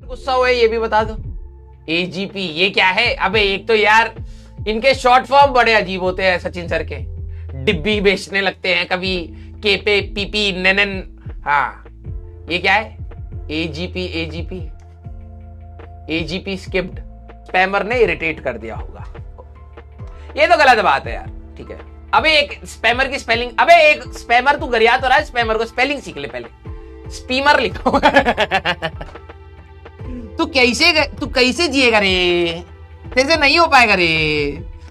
गुस्सा हुआ है ये भी बता दो। एजीपी ये क्या है? अबे एक तो यार इनके शॉर्ट फॉर्म बड़े अजीब होते हैं सचिन सर के, डिब्बी बेचने लगते हैं कभी, केपे पीपी ननन। हाँ ये क्या है? AGP AGP AGP skipped. Spammer ने इरिटेट कर दिया होगा। ये तो गलत बात है यार। ठीक है अबे एक स्पैमर की स्पेलिंग, अबे एक स्पैमर तू गरिया तो रहा है, स्पैमर को स्पेलिंग सीख ले पहले। स्पीमर लिखो। तू कैसे जिएगा रे? तेरे से नहीं हो पाएगा रे।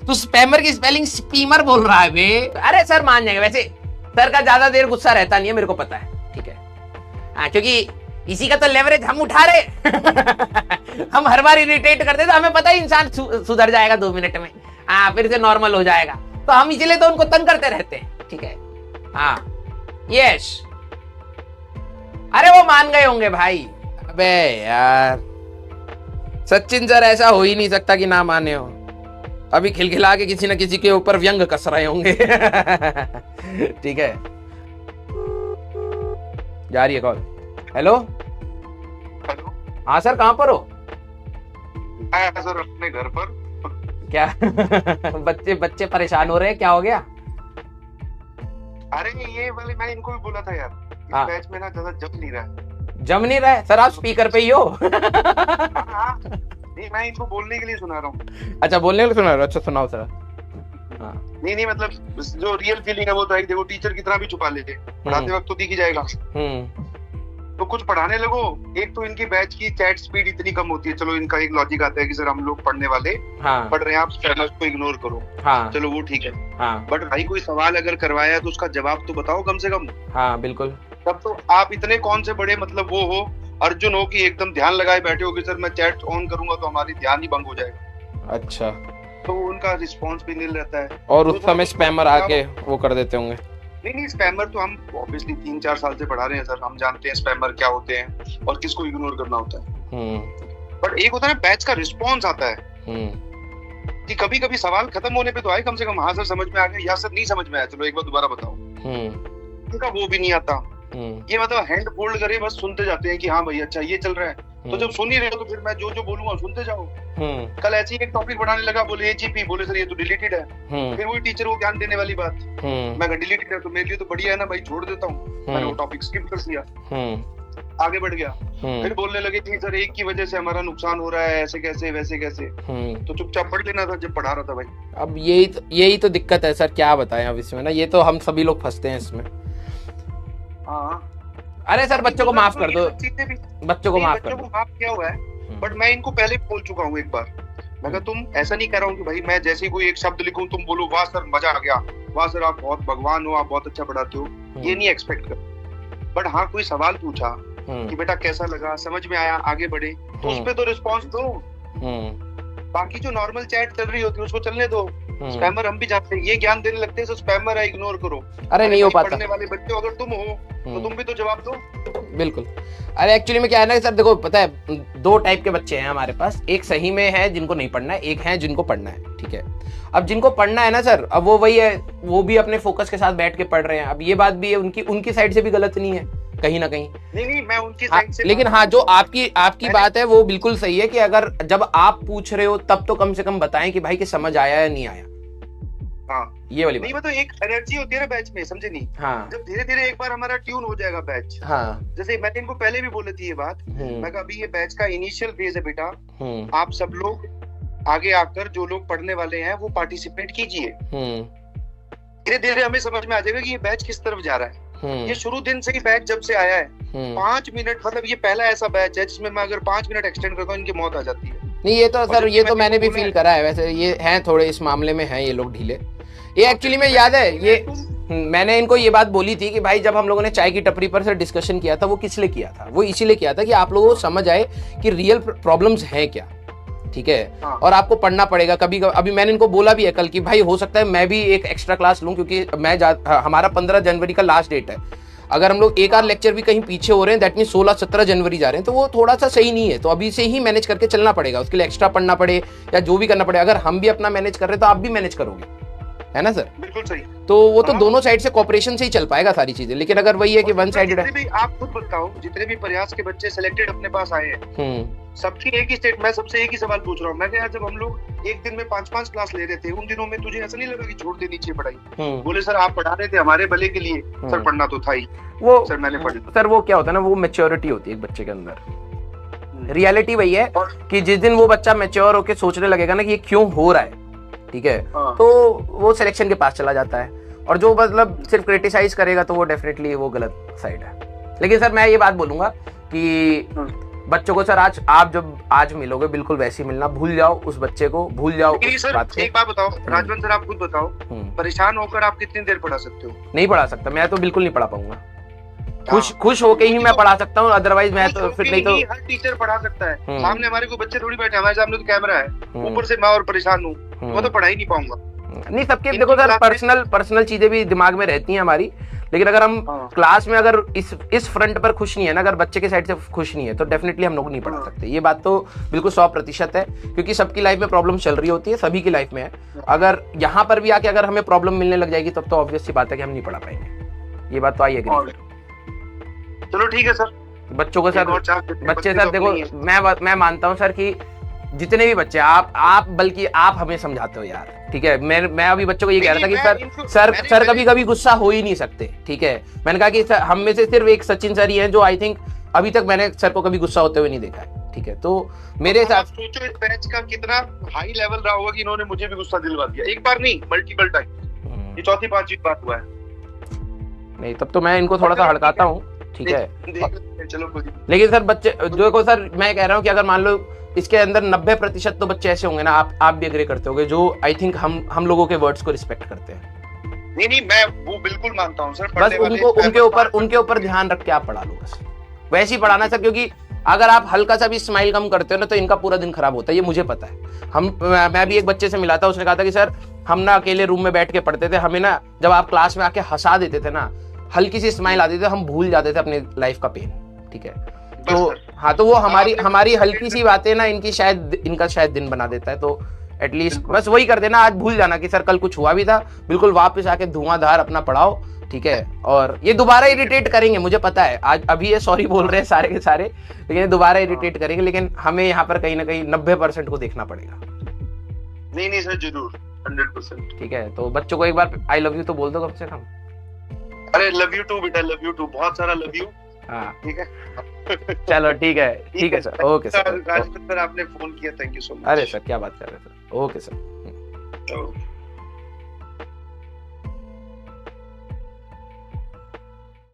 तू स्पैमर की स्पेलिंग स्पीमर बोल रहा है बे। अरे सर मान जाएंगे, वैसे सर का ज्यादा देर गुस्सा रहता नहीं है, मेरे को पता है। ठीक है हाँ, क्योंकि इसी का तो लेवरेज हम उठा रहे। हम हर बार इरिटेट करते तो हमें पता है इंसान सुधर जाएगा 2 मिनट में, हाँ फिर से नॉर्मल हो जाएगा, तो हम इसलिए तो उनको तंग करते रहते हैं। ठीक है हाँ यस। अरे वो मान गए होंगे भाई। अबे यार सचिन सर ऐसा हो ही नहीं सकता कि ना माने हो। अभी खिलखिला के किसी न किसी के ऊपर व्यंग कस रहे होंगे। ठीक है जा रही है कॉल। हेलो हेलो हाँ सर कहाँ पर हो? सर अपने घर पर। क्या? बच्चे परेशान हो रहे हैं, क्या हो गया? अरे ये वाले मैंने इनको भी बोला था यार, इस हाँ। बैच में ना ज्यादा जम नहीं रहा है। जम नहीं रहा है सर? आप स्पीकर पे ही हो? हाँ, नहीं मैं इनको बोलने के लिए सुना रहा हूँ। अच्छा बोलने को सुना रहे हो? अच्छा सुनाओ सर। हाँ नहीं मतलब जो रियल फीलिंग है वो तो है, देखो टीचर की तरह भी छुपा लेते, पढ़ाते वक्त तो दिख ही जाएगा। तो कुछ पढ़ाने लगो। एक तो इनकी बैच की चैट स्पीड इतनी कम होती है, चलो इनका एक लॉजिक आता है कि सर हम लोग पढ़ने वाले हाँ पढ़ रहे हैं, आप स्पैमर्स को इग्नोर करो। हाँ चलो वो ठीक है, हाँ बट भाई कोई सवाल अगर करवाया है तो उसका जवाब तो बताओ कम से कम। हाँ बिल्कुल। तब तो आप इतने कौन से बड़े मतलब वो हो अर्जुन हो कि एकदम ध्यान लगाए बैठे हो कि सर मैं चैट ऑन करूंगा तो हमारी ध्यान ही भंग हो जाएगा। अच्छा तो उनका रिस्पांस भी नील रहता है। और उस समय स्पैमर आके वो कर देते होंगे। नहीं स्पैमर तो हम ऑब्वियसली 3-4 साल से पढ़ा रहे हैं सर, हम जानते हैं स्पैमर क्या होते हैं और किसको इग्नोर करना होता है। बट एक होता है ना बैच का रिस्पांस आता है कि कभी कभी सवाल खत्म होने पे तो आए कम से कम, हाँ सर समझ में आ गया या सर नहीं समझ में आया, चलो एक बार दोबारा बताओ। उनका वो भी नहीं आता। ये मतलब हैंड फोल्ड करे बस सुनते जाते हैं कि हाँ भाई अच्छा ये चल रहा है, तो जब सुन ही रहे हो तो फिर मैं जो जो बोलूंगा सुनते जाओ। कल ऐसे ही एक टॉपिक बढ़ाने लगा, बोले एजीपी, बोले सर ये तो डिलीटेड है। फिर वही टीचर को ज्ञान देने वाली बात, मैं डिलीटेड है तो मेरे लिए तो बढ़िया है ना भाई, छोड़ देता हूँ। मैंने वो टॉपिक स्किप कर दिया, आगे बढ़ गया। फिर बोलने लगे कि सर एक की वजह से हमारा नुकसान हो रहा है, ऐसे कैसे वैसे कैसे। तो चुपचाप पढ़ लेना था जब पढ़ा रहा था भाई। अब यही तो दिक्कत है सर, क्या बताएं अब इसमें ना, ये तो हम सभी लोग फंसते हैं इसमें। हाँ अरे सर बच्चों को माफ कर दो, बच्चों को माफ कर दो। माफ किया हुआ है, बट मैं इनको पहले बोल चुका हूँ एक बार। मैं कहा तुम ऐसा नहीं कर रहा हूँ कि भाई मैं जैसे ही कोई एक शब्द लिखूं तुम बोलो वाह सर मजा आ गया, वाह सर आप बहुत भगवान हो, आप बहुत अच्छा पढ़ाते हो, ये नहीं एक्सपेक्ट कर। बट हाँ कोई सवाल पूछा कि बेटा कैसा लगा, समझ में आया, आगे बढ़े, तो उस पे तो रिस्पॉन्स दो। बाकी जो नॉर्मल चैट चल रही होती है उसको चलने दो। स्पैमर हम भी जानते हैं, ये ज्ञान देने लगते हैं तो स्पैमर है इग्नोर करो। अरे नहीं हो पाता। पढ़ने वाले बच्चे अगर तुम हो तो तुम भी तो जवाब दो। बिल्कुल। अरे एक्चुअली में क्या है ना सर, देखो पता है 2 टाइप के बच्चे हैं हमारे पास, एक सही में है जिनको नहीं पढ़ना है, एक है जिनको पढ़ना है। ठीक है अब जिनको पढ़ना है ना सर, अब वो वही है, वो भी अपने फोकस के साथ बैठ के पढ़ रहे हैं। अब ये बात भी है उनकी साइड से भी गलत नहीं है कहीं ना कहीं। नहीं मैं उनकी साइड से, लेकिन हाँ जो आपकी बात है वो बिल्कुल सही है कि अगर जब आप पूछ रहे हो तब तो कम से कम बताएं कि भाई कि समझ आया या नहीं आया। हाँ ये वाली नहीं मतलब एक एनर्जी होती है ना बैच में, समझे नहीं। हाँ जब धीरे धीरे एक बार हमारा ट्यून हो जाएगा बैच। हाँ जैसे मैंने इनको पहले भी बोली थी ये बात, मैं कहा अभी ये बैच का इनिशियल फेज है बेटा, आप सब लोग आगे आकर जो लोग पढ़ने वाले हैं वो पार्टिसिपेट कीजिए। धीरे धीरे हमें समझ में आ जाएगा कि ये बैच किस तरफ जा रहा है। ये शुरू दिन से ही बैच जब से आया है 5 मिनट, मतलब ये पहला ऐसा बैच है जिसमें मैं अगर 5 मिनट एक्सटेंड करता हूँ इनकी मौत आ जाती है। नहीं ये तो सर ये तो मैंने भी फील करा है, वैसे ये हैं थोड़े इस मामले में हैं ये लोग ढीले। ये एक्चुअली में याद है, ये मैंने इनको ये बात बोली थी कि भाई जब हम लोगों ने चाय की टपरी पर से डिस्कशन किया था, वो किस लिए किया था? वो इसीलिए किया था कि आप लोगों को समझ आए कि रियल प्रॉब्लम्स हैं क्या। ठीक है और आपको पढ़ना पड़ेगा कभी। अभी मैंने इनको बोला भी है कल कि भाई हो सकता है मैं भी एक एक्स्ट्रा क्लास लूं, क्योंकि हमारा 15 जनवरी का लास्ट डेट है। अगर हम लोग एक आध लेक्चर भी कहीं पीछे हो रहे हैं, दैट मीन 16-17 जनवरी जा रहे हैं, तो वो थोड़ा सा सही नहीं है। तो अभी से ही मैनेज करके चलना पड़ेगा, उसके लिए एक्स्ट्रा पढ़ना पड़े या जो भी करना पड़े। अगर हम भी अपना मैनेज कर रहे हैं तो आप भी मैनेज करोगे, है ना सर? बिल्कुल सही। तो वो तो दोनों साइड से कोऑपरेशन से ही चल पाएगा सारी चीजें। लेकिन अगर वही है कि वन साइडेड है, आप खुद बताओ जितने भी प्रयास के बच्चे सिलेक्टेड अपने पास आए हैं, सबकी एक ही स्टेट, मैं सबसे एक ही सवाल पूछ रहा हूँ, मैं यार जब हम लोग एक दिन में 5-5 क्लास ले रहे थे, उन दिनों में तुझे ऐसा नहीं लगा कि छोड़ देनी चाहिए पढ़ाई? बोले सर आप पढ़ा रहे थे हमारे भले के लिए, सर पढ़ना तो था ही, वो सर मैंने पढ़ी। सर वो क्या होता है ना, वो मेच्योरिटी होती है एक बच्चे के अंदर। रियलिटी वही है कि जिस दिन वो बच्चा मेच्योर होकर सोचने लगेगा ना कि ये क्यों हो रहा है, ठीक है, तो वो सिलेक्शन के पास चला जाता है। और जो मतलब सिर्फ क्रिटिसाइज करेगा तो वो डेफिनेटली वो गलत साइड है। लेकिन सर मैं ये बात बोलूंगा कि बच्चों को सर आज जब आज मिलोगे बिल्कुल वैसे ही मिलना, भूल जाओ उस बच्चे को, भूल जाओ उस बात को। एक बात बताओ राजवंत सर, आप खुद बताओ, परेशान होकर आप कितनी देर पढ़ा सकते हो? नहीं पढ़ा सकता, मैं तो बिल्कुल नहीं पढ़ा पाऊंगा। खुश होके ही मैं पढ़ा सकता हूँ, अदरवाइज मैं तो फिर नहीं तो। हर टीचर पढ़ा सकता है, सामने हमारे को बच्चे थोड़ी बैठे, हमारे सामने तो कैमरा है, ऊपर से मैं और परेशान हूँ, मैं तो पढ़ा ही नहीं पाऊंगा। नहीं सबके देखो सर पर्सनल चीजें भी दिमाग में रहती हैं हमारी, लेकिन अगर हम क्लास में अगर इस फ्रंट पर खुश नहीं है ना, अगर बच्चे के साइड से खुश नहीं है तो डेफिनेटली हम लोग नहीं पढ़ा सकते। ये बात तो बिल्कुल 100% है, क्योंकि सबकी लाइफ में प्रॉब्लम चल रही होती है, सभी की लाइफ में है। अगर यहाँ पर भी आके अगर हमें प्रॉब्लम मिलने लग जाएगी तब तो ऑब्वियस सी बात है कि हम नहीं पढ़ा पाएंगे। ये बात तो आई एग्री। चलो ठीक है सर। बच्चों को सर, बच्चे सर देखो मैं मानता हूँ सर कि जितने भी बच्चे आप बल्कि आप हमें समझाते हो यार, ठीक है। मैं अभी बच्चों को ये कह रहा था कि सर कभी कभी गुस्सा हो ही नहीं सकते, ठीक है। मैंने कहा कि हम में से सिर्फ एक सचिन सर ही हैं जो आई थिंक अभी तक मैंने सर को कभी गुस्सा होते हुए नहीं देखा है, ठीक है। तो मेरे साथ सोचो इस बैच का कितना हाई लेवल रहा होगा कि इन्होंने मुझे भी गुस्सा दिलवा दिया, एक बार नहीं मल्टीपल टाइम। ये चौथी पांचवी बार हुआ है। नहीं तब तो मैं इनको थोड़ा सा हड़काता हूँ, ठीक है। चलो कोई। लेकिन सर बच्चे देखो सर, मैं कह रहा हूँ कि अगर मान लो इसके अंदर 90% तो बच्चे ऐसे होंगे ना, आप भी एग्री करते होंगे, जो आई थिंक हम लोगों के वर्ड्स को रिस्पेक्ट करते हैं। नहीं मैं वो बिल्कुल मानता हूँ सर। बस उनके ऊपर ध्यान रख के आप पढ़ा लो, बस वैसे ही पढ़ाना सर, क्योंकि अगर आप हल्का सा भी स्माइल कम करते हो ना तो इनका पूरा दिन खराब होता है, ये मुझे पता है। मैं भी एक बच्चे से मिला था, उसने कहा था कि सर हम ना अकेले रूम में बैठ के पढ़ते थे, हमें ना जब आप क्लास में आके हंसा देते थे ना, हल्की सी स्माइल आती थी, हम भूल जाते थे अपनी लाइफ का पेन, ठीक है। तो हाँ, तो वो हमारी हल्की सी बातें ना इनका शायद दिन बना देता है। तो एटलीस्ट बस वही कर देना, आज भूल जाना कि सर कल कुछ हुआ भी था, बिल्कुल वापस आके धुआंधार अपना पढ़ाओ, ठीक है। और ये दोबारा इरिटेट करेंगे, मुझे पता है, आज अभी ये सॉरी बोल रहे हैं सारे के सारे, लेकिन ये दोबारा इरिटेट करेंगे, लेकिन हमें यहाँ पर कहीं ना कहीं 90% को देखना पड़ेगा। नहीं सर जरूर 100%, ठीक है। तो बच्चों को एक बार आई लव यू तो बोल दो कम से कम। अरे लव यू टू बेटा, लव यू टू, बहुत सारा लव यू। हाँ ठीक है। चलो ठीक है sir, okay sir. Rajwant sir आपने फोन किया, थैंक यू सो मच। अरे सर क्या बात कर रहे हैं सर, ओके सर।